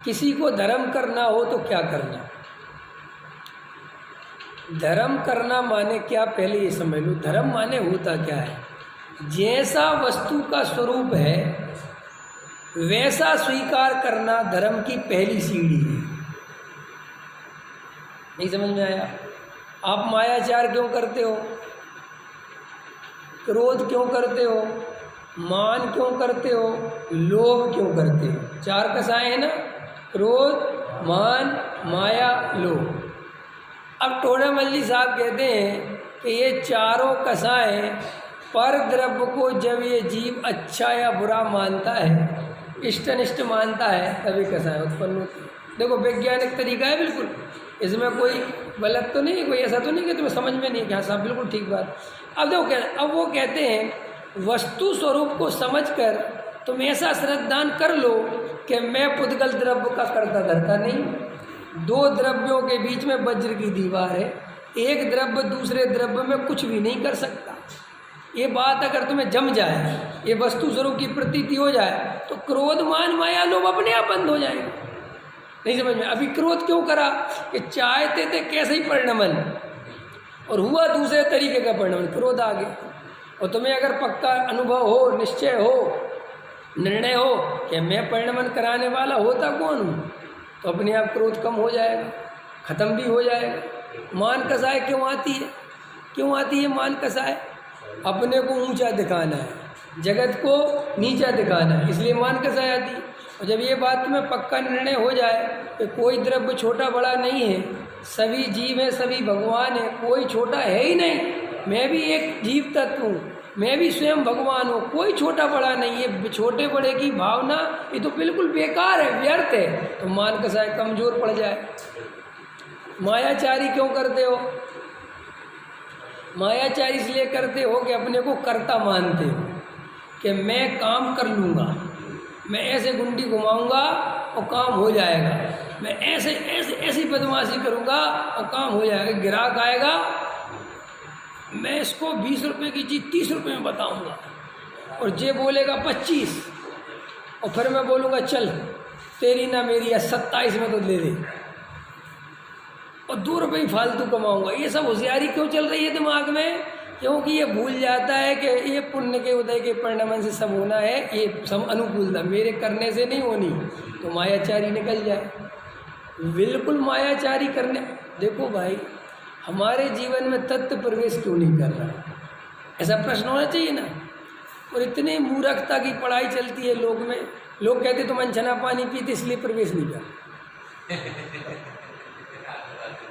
किसी को धर्म करना हो तो क्या करना? धर्म करना माने क्या, पहले ये समझ लो। धर्म माने होता क्या है? जैसा वस्तु का स्वरूप है वैसा स्वीकार करना धर्म की पहली सीढ़ी है। नहीं समझ में आया? आप मायाचार क्यों करते हो? क्रोध क्यों करते हो? मान क्यों करते हो? लोभ क्यों करते हो? चार कसाएं हैं ना, क्रोध, मान, माया, लोभ। अब टोडामल्ली साहब कहते हैं कि ये चारों कसाएं पर द्रव्य को जब ये जीव अच्छा या बुरा मानता है, इष्ट अनिष्ट मानता है, तभी कसाएं उत्पन्न होती है। देखो वैज्ञानिक तरीका है बिल्कुल, इसमें कोई गलत तो नहीं, कोई ऐसा तो नहीं कि तुम्हें समझ में नहीं क्या साहब, बिल्कुल ठीक बात। अब देखो अब वो कहते हैं वस्तु स्वरूप को समझकर तुम ऐसा श्रद्धान कर लो कि मैं पुद्गल द्रव्य का कर्ता धरता नहीं। दो द्रव्यों के बीच में वज्र की दीवार है, एक द्रव्य दूसरे द्रव्य में कुछ भी नहीं कर सकता। ये बात अगर तुम्हें जम जाए, ये वस्तु स्वरूप की प्रतीति हो जाए, तो क्रोध, मान, माया, लोभ अपने आप बंद हो जाएगा। नहीं समझ में? अभी क्रोध क्यों करा कि चाहते थे कैसे ही परिणमन, और हुआ दूसरे तरीके का परिणमन, क्रोध आ गया। और तुम्हें अगर पक्का अनुभव हो, निश्चय हो, निर्णय हो कि मैं परिणमन कराने वाला होता कौन हूँ, तो अपने आप क्रोध कम हो जाएगा, खत्म भी हो जाएगा। मान कसाए क्यों आती है? क्यों आती है मान कसाए? अपने को ऊंचा दिखाना है, जगत को नीचा दिखाना है, इसलिए मान कसाए आती है। और जब ये बात में पक्का निर्णय हो जाए कि कोई द्रव्य छोटा बड़ा नहीं है, सभी जीव हैं, सभी भगवान हैं, कोई छोटा है ही नहीं, मैं भी एक जीव तत्व हूँ, मैं भी स्वयं भगवान हूँ, कोई छोटा बड़ा नहीं है, छोटे बड़े की भावना ये तो बिल्कुल बेकार है, व्यर्थ है, तो मान कसाए कमजोर पड़ जाए। मायाचारी क्यों करते हो? मायाचारी इसलिए करते हो कि अपने को कर्ता मानते हो कि मैं काम कर लूँगा, मैं ऐसे गुंडी घुमाऊँगा और काम हो जाएगा, मैं ऐसे ऐसे ऐसी बदमाशी करूँगा और काम हो जाएगा, ग्राहक आएगा, मैं इसको 20 रुपये की चीज़ 30 रुपये में बताऊँगा, और जे बोलेगा 25, और फिर मैं बोलूँगा चल तेरी ना मेरी या 27 में तो ले दे, और 2 रुपये ही फालतू कमाऊँगा। ये सब होशियारी क्यों चल रही है दिमाग में? क्योंकि ये भूल जाता है कि ये पुण्य के उदय के परिणमन से सब होना है, ये सब अनुकूलता मेरे करने से नहीं होनी, तो मायाचारी निकल जाए। बिल्कुल मायाचारी करने, देखो भाई हमारे जीवन में तत्व प्रवेश क्यों नहीं कर रहा, ऐसा प्रश्न होना चाहिए ना। और इतनी मूर्खता की पढ़ाई चलती है लोग में, लोग कहते तुम अनछना पानी पीते इसलिए प्रवेश नहीं कर,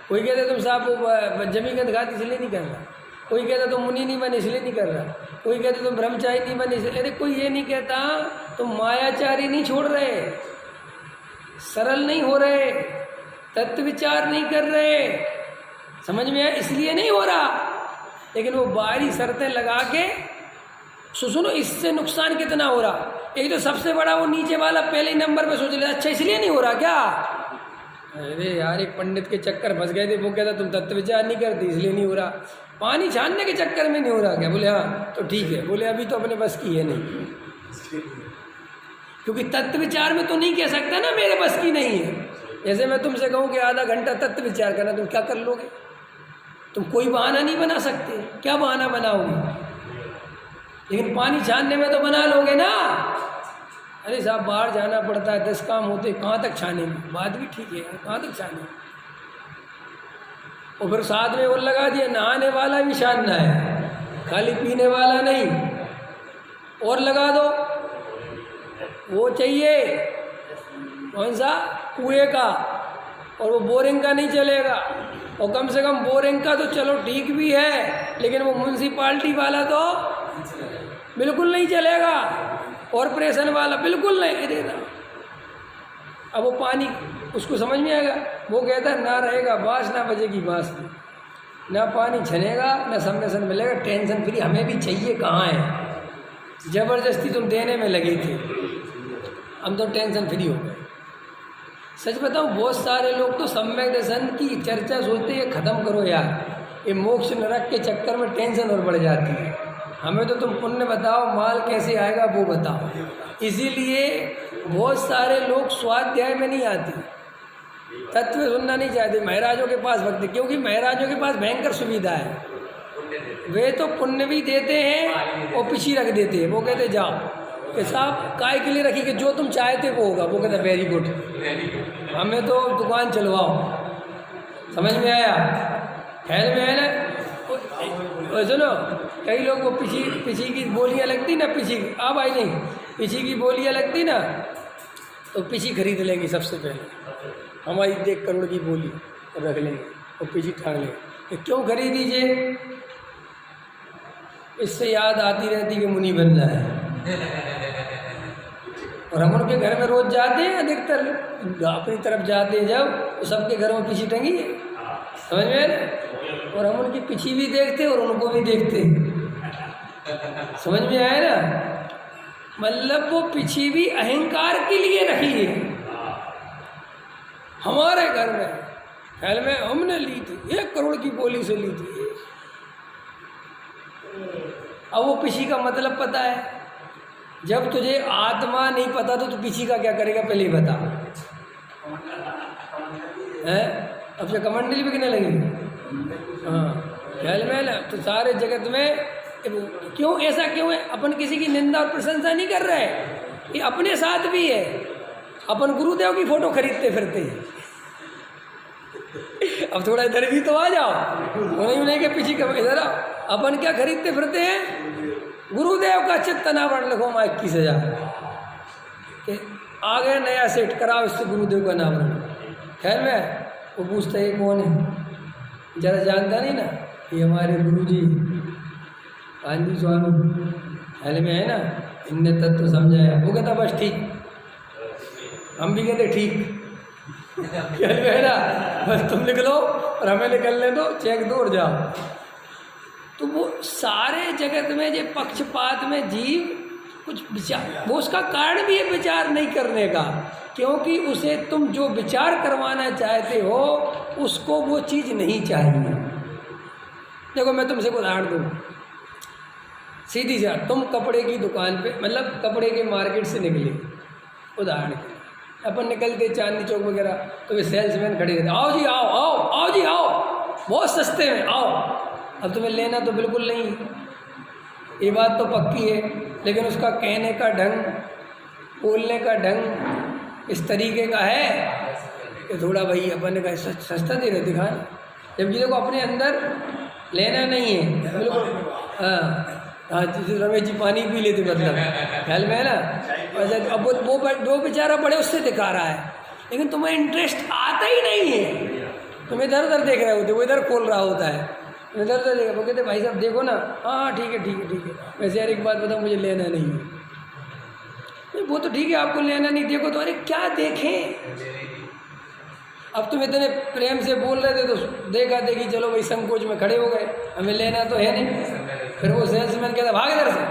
कोई कहते तुम साहब जमी गंध खाते इसलिए नहीं कर रहा, कोई कहता तुम मुनि नहीं बने इसलिए नहीं कर रहा, कोई कहते तुम ब्रह्मचारी नहीं बने इसलिए। अरे कोई ये नहीं कहता तुम मायाचारी नहीं छोड़ रहे, सरल नहीं हो रहे, तत्व विचार नहीं कर रहे, समझ में आया? इसलिए नहीं हो रहा, लेकिन वो बाहरी शर्तें लगा के सुनो इससे नुकसान कितना हो रहा। एक तो सबसे बड़ा वो नीचे वाला पहले नंबर पे सोच ले, अच्छा इसलिए नहीं हो रहा क्या? अरे यार एक पंडित के चक्कर फंस गए थे, वो कहता तुम तत्व विचार नहीं करती इसलिए नहीं हो रहा, पानी छानने के चक्कर में नहीं हो रहा क्या? बोले हाँ तो ठीक है, बोले अभी तो अपने बस की है नहीं, क्योंकि तत्व विचार में तो नहीं कह सकता ना मेरे बस की नहीं है। जैसे मैं तुमसे कहूँ कि आधा घंटा तत्व विचार करना, तुम क्या कर लोगे? तुम कोई बहाना नहीं बना सकते, क्या बहाना बनाओगे? लेकिन पानी छानने में तो बना लोगे ना। अरे साहब बाहर जाना पड़ता है, 10 काम होते, कहाँ तक छानेंगे? बात भी ठीक है, कहाँ तक छानेंगे? और फिर साथ में वो लगा दिया नहाने वाला भी छानना है, खाली पीने वाला नहीं, और लगा दो वो चाहिए कौन सा, कुएं का, और वो बोरिंग का नहीं चलेगा। और कम से कम बोरिंग का तो चलो ठीक भी है, लेकिन वो म्यूनसिपाल्टी वाला तो बिल्कुल नहीं चलेगा, कॉरपोरेशन वाला बिल्कुल नहीं देना। अब वो पानी उसको समझ में आएगा, वो कहता है ना रहेगा बाँस ना बजेगी बाँसुरी, ना पानी छनेगा ना सम्मेसन मिलेगा, टेंशन फ्री। हमें भी चाहिए कहाँ है, ज़बरदस्ती तुम देने में लगे थे, हम तो टेंशन फ्री हो गए। सच बताऊँ बहुत सारे लोग तो सम्यक दर्शन की चर्चा सोचते हैं ख़त्म करो यार, ये मोक्ष नरक के चक्कर में टेंशन और बढ़ जाती है। हमें तो तुम पुण्य बताओ, माल कैसे आएगा वो बताओ। इसीलिए बहुत सारे लोग स्वाध्याय में नहीं आते, तत्व सुनना नहीं चाहते, महाराजों के पास भक्ति, क्योंकि महाराजों के पास भयंकर सुविधा है। वे तो पुण्य भी देते हैं और पीछे रख देते हैं। वो कहते जाओ कि साहब काय के लिए रखी कि जो तुम चाहते वो होगा। वो कहते वेरी गुड, हमें तो दुकान चलवाओ। समझ में आया? ख्याल में है ना? सुनो, कई लोग को पीछे की बोलियाँ लगती ना, पीछे आ भाई नहीं, पीछे की बोलियाँ लगती ना तो पीछे खरीद लेंगे सबसे पहले, हमारी 1 करोड़ की बोली और रख लेंगे और पीछे ठान लेंगे। तो क्यों खरीदीजिए? इससे याद आती रहती कि मुनि बनना है। और हम उनके घर में रोज जाते हैं, अधिकतर अपनी तरफ जाते हैं जब, तो सबके घरों में पीछे टंगी है। समझ में है ना? और हम उनकी पीछे भी देखते हैं और उनको भी देखते हैं। समझ में आया ना? मतलब वो पीछे भी अहंकार के लिए रखी है। हमारे घर में ख्याल में हमने ली थी, 1 करोड़ की बोली से ली थी। अब वो पीछी का मतलब पता है। जब तुझे आत्मा नहीं पता तो तू पीछी का क्या करेगा पहले ही बता है। अब से कमंडली बिकने लगेगी। हाँ, ख्याल में ना? तो सारे जगत में क्यों ऐसा क्यों है? अपन किसी की निंदा और प्रशंसा नहीं कर रहे, ये अपने साथ भी है। अपन गुरुदेव की फोटो खरीदते फिरते हैं। अब थोड़ा इधर भी तो आ जाओ, उन्हीं के पीछे इधर आओ। अपन क्या खरीदते फिरते हैं? गुरुदेव का चित्तनावरण लिखो 21,000 के आगे नया सेट कराओ, इससे गुरुदेव का नाम। खैर में वो पूछता है कौन है, जरा जानता नहीं ना, ये हमारे गुरुजी आनंद स्वामी ख्याल में है ना, इनने तत्व समझाया। वो कहता बस ठीक, हम भी कहते ठीक ख्याल में है ना, बस तुम लिख लो और हमें निकलने दो, चेक दो और जाओ। तो वो सारे जगत में जो पक्षपात में जीव कुछ विचार, वो उसका कारण भी है विचार नहीं करने का, क्योंकि उसे तुम जो विचार करवाना चाहते हो उसको वो चीज़ नहीं चाहिए। देखो मैं तुमसे उदाहरण दूँ, सीधी सी, तुम कपड़े की दुकान पे, मतलब कपड़े के मार्केट से निकले, उदाहरण के अपन निकलते चांदनी चौक वगैरह, तो वे सेल्समैन खड़े रहते, आओ जी आओ, आओ आओ जी आओ, बहुत सस्ते में आओ। अब तुम्हें लेना तो बिल्कुल नहीं, ये बात तो पक्की है, लेकिन उसका कहने का ढंग, बोलने का ढंग इस तरीके का है कि थोड़ा भाई अपन ने कहा सस्ता दे रहे दिखा, जबकि देखो अपने अंदर लेना नहीं है बिल्कुल। हाँ जैसे रमेश जी पानी पी लेते, मतलब ख्याल में है ना। अब वो बेचारा बड़े उससे दिखा रहा है, लेकिन तुम्हें इंटरेस्ट आता ही नहीं है, तुम इधर उधर देख रहे होते, वो इधर खोल रहा होता है, इधर उधर देख, वो कहते भाई साहब देखो ना, हाँ ठीक है ठीक है ठीक है, वैसे यार एक बात बताओ, मुझे लेना नहीं है। वो तो ठीक है आपको लेना नहीं, देखो तो अरे क्या देखें। अब तुम इतने प्रेम से बोल रहे थे तो देखा देखी चलो भाई संकोच में खड़े हो गए, हमें लेना तो है नहीं। फिर वो सेल्समैन कहता भाग इधर से,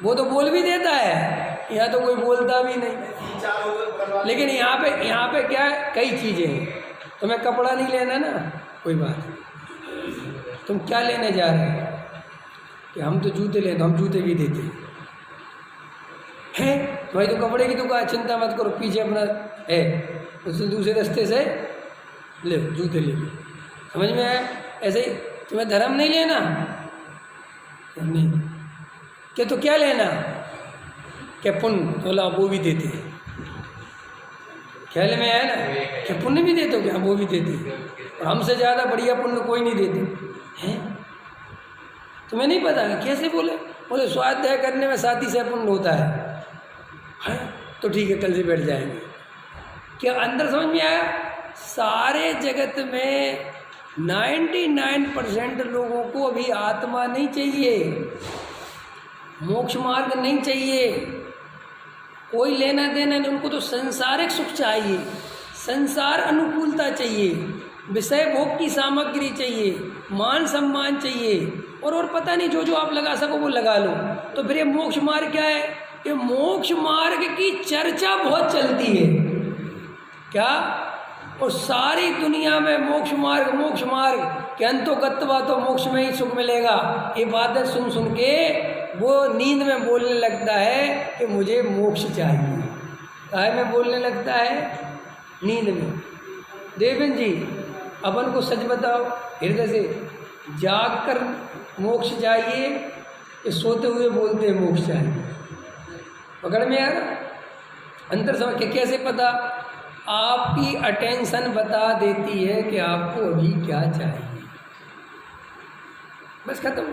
वो तो बोल भी देता है, यहाँ तो कोई बोलता भी नहीं। लेकिन यहाँ पे क्या है, कई चीज़ें हैं। तुम्हें कपड़ा नहीं लेना ना, कोई बात नहीं, तुम क्या लेने जा रहे हैं कि हम तो जूते लेते, हम जूते भी देते हैं भाई, तो कपड़े की दुकान, चिंता मत करो, पीछे अपना है, उससे दूसरे रास्ते से ले जूते ले लो। समझ में आया? ऐसे ही तुम्हें धर्म नहीं लेना, नहीं क्या तो क्या लेना, क्या पुण्य, तो ला वो भी देते हैं। ख्याल में आया ना, क्या पुण्य भी देते हो, क्या वो भी देते हैं, और हमसे ज़्यादा बढ़िया पुण्य कोई नहीं देते हैं। तुम्हें नहीं पता कैसे बोले स्वाध्याय करने में 7 ही से पुण्य होता है, तो ठीक है कल से बैठ जाएंगे। क्या अंदर समझ में आया? सारे जगत में 99% लोगों को अभी आत्मा नहीं चाहिए, मोक्ष मार्ग नहीं चाहिए, कोई लेना देना नहीं, उनको तो संसारिक सुख चाहिए, संसार अनुकूलता चाहिए, विषय भोग की सामग्री चाहिए, मान सम्मान चाहिए, और पता नहीं जो जो आप लगा सको वो लगा लो। तो फिर ये मोक्ष मार्ग क्या है? ये मोक्ष मार्ग की चर्चा बहुत चलती है क्या, और सारी दुनिया में मोक्ष मार्ग के अंतो गत्वा तो मोक्ष में ही सुख मिलेगा, ये बातें सुन सुन के वो नींद में बोलने लगता है कि मुझे मोक्ष चाहिए। काय में बोलने लगता है? नींद में। देवेंद्र जी, अपन को सच बताओ, हृदय से, जाग कर मोक्ष चाहिए कि सोते हुए बोलते हैं मोक्ष चाहिए? पकड़ में आ रहा? अंतर समझ के कैसे पता? आपकी अटेंशन बता देती है कि आपको अभी क्या चाहिए, बस खत्म।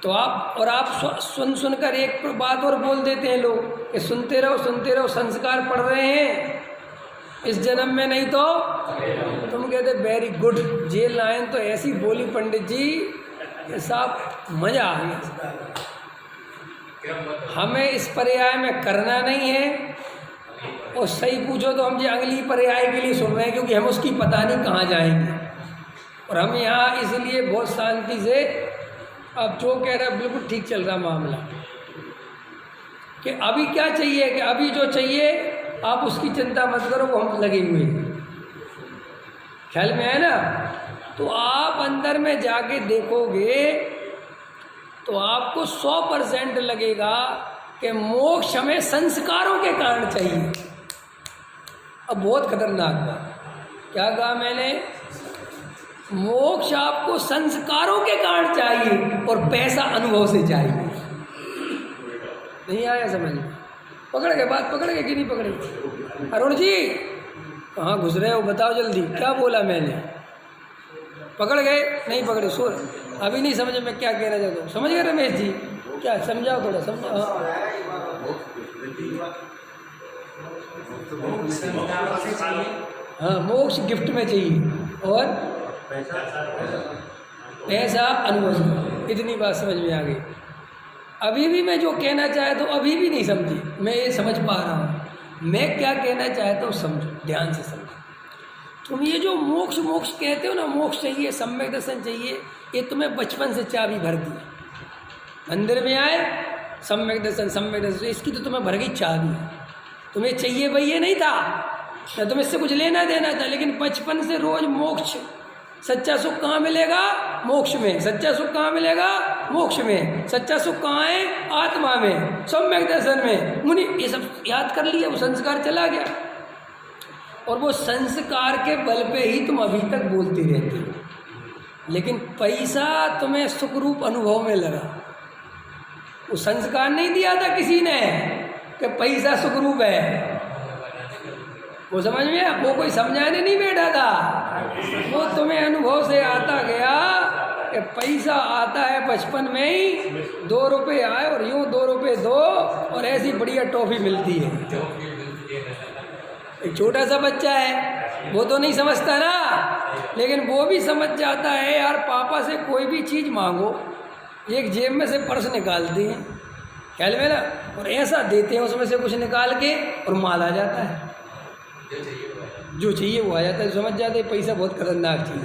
तो आप सुनकर एक बात और बोल देते हैं लोग कि सुनते रहो, संस्कार पढ़ रहे हैं इस जन्म में, नहीं तो तुम कहते वेरी गुड। ये लाइन तो ऐसी बोली पंडित जी कि साहब मजा आ गया। हमें इस पर्याय में करना नहीं है, और सही पूछो तो हम ये अगली पर्याय के लिए सुन रहे हैं, क्योंकि हम उसकी पता नहीं कहाँ जाएंगे। और हम यहाँ इसलिए बहुत शांति से, अब जो कह रहा है बिल्कुल ठीक चल रहा मामला, कि अभी क्या चाहिए, कि अभी जो चाहिए आप उसकी चिंता मत करो, वो हम लगे हुए हैं। ख्याल में है ना? तो आप अंदर में जाके देखोगे तो आपको 100% लगेगा कि मोक्ष हमें संस्कारों के कारण चाहिए। अब बहुत खतरनाक बात क्या कहा मैंने? मोक्ष आपको संस्कारों के कारण चाहिए और पैसा अनुभव से चाहिए। नहीं आया समझ में? पकड़ गए बात? पकड़ गए कि नहीं पकड़े? अरुण जी कहाँ घुस रहे हो, बताओ जल्दी, क्या बोला मैंने? पकड़ गए? नहीं पकड़े? सो अभी नहीं समझ में क्या कहना चाहता हूँ। समझ गए रमेश जी? क्या समझाओ, थोड़ा समझाओ। हाँ, मोक्ष गिफ्ट में चाहिए और पैसा अनुभव से। इतनी बात समझ में आ गई। अभी भी मैं जो कहना चाहता हूँ अभी भी नहीं समझी, मैं ये समझ पा रहा हूँ। मैं क्या कहना चाहता हूँ समझो, ध्यान से समझो। तुम ये जो मोक्ष कहते हो ना, मोक्ष चाहिए, सम्यक दर्शन चाहिए, ये तुम्हें बचपन से चाबी भर दी। मंदिर में आए, सम्यक दर्शन, इसकी तो तुम्हें भर गई चाबी। तुम्हें चाहिए भाई ये नहीं था, ना तुम्हें इससे कुछ लेना देना था, लेकिन बचपन से रोज मोक्ष। सच्चा सुख कहाँ मिलेगा? मोक्ष में। सच्चा सुख कहाँ मिलेगा? मोक्ष में। सच्चा सुख कहाँ है? आत्मा में, सम्यक दर्शन में। मुनि ये सब याद कर लिया, वो संस्कार चला गया, और वो संस्कार के बल पे ही तुम अभी तक बोलती रहती हो। लेकिन पैसा तुम्हें सुखरूप अनुभव में लगा। वो संस्कार नहीं दिया था किसी ने कि पैसा सुखरूप है। वो समझ में, वो कोई समझाने नहीं बैठा था, वो तुम्हें अनुभव से आता गया कि पैसा आता है बचपन में ही। 2 रुपये आए और यूँ 2 रुपये दो और ऐसी बढ़िया टॉफ़ी मिलती है। एक छोटा सा बच्चा है, वो तो नहीं समझता ना, लेकिन वो भी समझ जाता है यार, पापा से कोई भी चीज़ मांगो, एक जेब में से पर्स निकालते हैं, ख्याल में ना, और ऐसा देते हैं उसमें से कुछ निकाल के, और माल आ जाता है। जो चाहिए वो आ जाता है। समझ जाते हैं पैसा बहुत खतरनाक चीज़ है।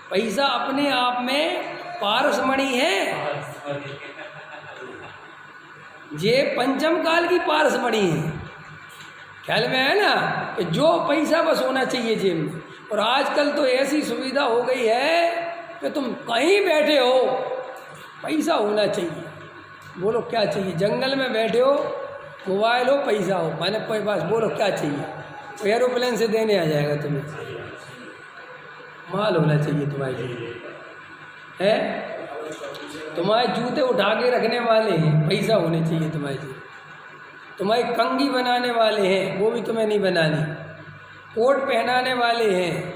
पैसा अपने आप में पारसमणि है, ये पंचम काल की पारसमणि है। ख्याल में है ना, कि जो पैसा बस होना चाहिए जेब में। और आजकल तो ऐसी सुविधा हो गई है कि तुम कहीं बैठे हो पैसा होना चाहिए। बोलो क्या चाहिए? जंगल में बैठे हो, मोबाइल हो, पैसा हो, मैंने कोई बात, बोलो क्या चाहिए? तो एरोप्लेन से देने आ जाएगा तुम्हें। माल होना चाहिए तुम्हारे लिए, है? तुम्हारे जूते उठा के रखने वाले हैं, पैसा होने चाहिए तुम्हारे लिए। तुम्हारी कंघी बनाने वाले हैं, वो भी तुम्हें नहीं बनानी। कोट पहनाने वाले हैं,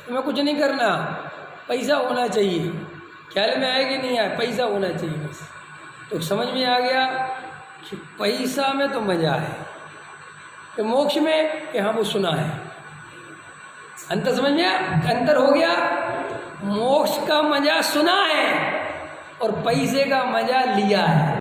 तुम्हें कुछ नहीं करना, पैसा होना चाहिए। ख्याल में आए कि नहीं आए? पैसा होना चाहिए बस। तो समझ में आ गया कि पैसा में तो मज़ा है, कि मोक्ष में कि हाँ वो सुना है। अंतर समझ में अंतर हो गया। मोक्ष का मज़ा सुना है और पैसे का मज़ा लिया है।